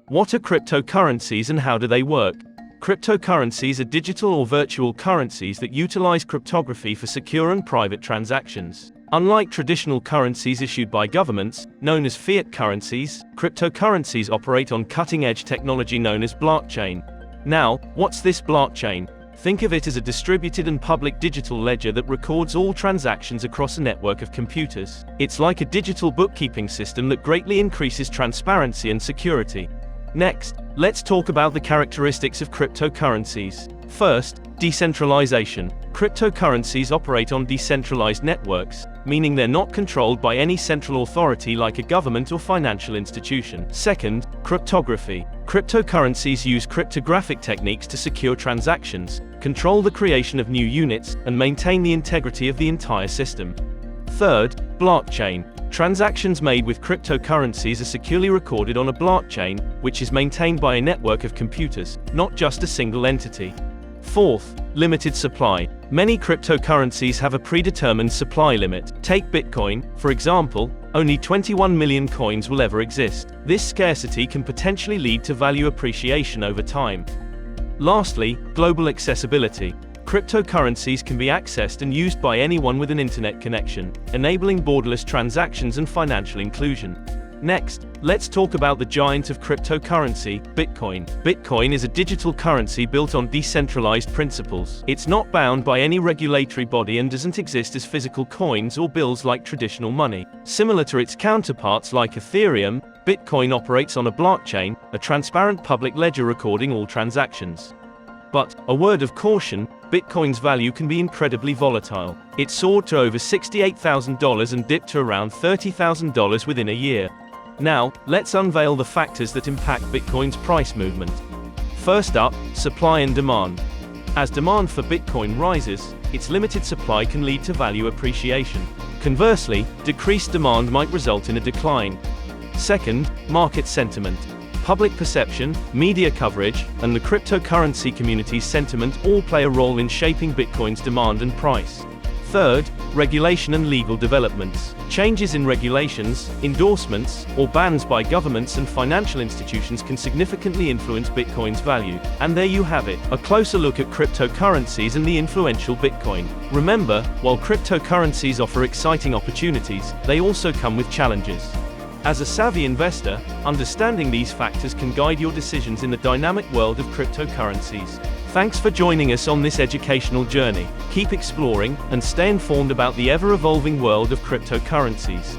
What are cryptocurrencies and how do they work? Cryptocurrencies are digital or virtual currencies that utilize cryptography for secure and private transactions. Unlike traditional currencies issued by governments, known as fiat currencies, cryptocurrencies operate on cutting-edge technology known as blockchain. Now, what's this blockchain? Think of it as a distributed and public digital ledger that records all transactions across a network of computers. It's like a digital bookkeeping system that greatly increases transparency and security. Next, let's talk about the characteristics of cryptocurrencies. First, decentralization. Cryptocurrencies operate on decentralized networks, meaning they're not controlled by any central authority like a government or financial institution. Second, cryptography. Cryptocurrencies use cryptographic techniques to secure transactions, control the creation of new units, and maintain the integrity of the entire system. Third, blockchain. Transactions made with cryptocurrencies are securely recorded on a blockchain, which is maintained by a network of computers, not just a single entity. Fourth, limited supply. Many cryptocurrencies have a predetermined supply limit. Take Bitcoin, for example, only 21 million coins will ever exist. This scarcity can potentially lead to value appreciation over time. Lastly, global accessibility. Cryptocurrencies can be accessed and used by anyone with an internet connection, enabling borderless transactions and financial inclusion. Next, let's talk about the giant of cryptocurrency, Bitcoin. Bitcoin is a digital currency built on decentralized principles. It's not bound by any regulatory body and doesn't exist as physical coins or bills like traditional money. Similar to its counterparts like Ethereum, Bitcoin operates on a blockchain, a transparent public ledger recording all transactions. But, a word of caution, Bitcoin's value can be incredibly volatile. It soared to over $68,000 and dipped to around $30,000 within a year. Now, let's unveil the factors that impact Bitcoin's price movement. First up, supply and demand. As demand for Bitcoin rises, its limited supply can lead to value appreciation. Conversely, decreased demand might result in a decline. Second, market sentiment. Public perception, media coverage, and the cryptocurrency community's sentiment all play a role in shaping Bitcoin's demand and price. Third, regulation and legal developments. Changes in regulations, endorsements, or bans by governments and financial institutions can significantly influence Bitcoin's value. And there you have it, a closer look at cryptocurrencies and the influential Bitcoin. Remember, while cryptocurrencies offer exciting opportunities, they also come with challenges. As a savvy investor, understanding these factors can guide your decisions in the dynamic world of cryptocurrencies. Thanks for joining us on this educational journey. Keep exploring, and stay informed about the ever-evolving world of cryptocurrencies.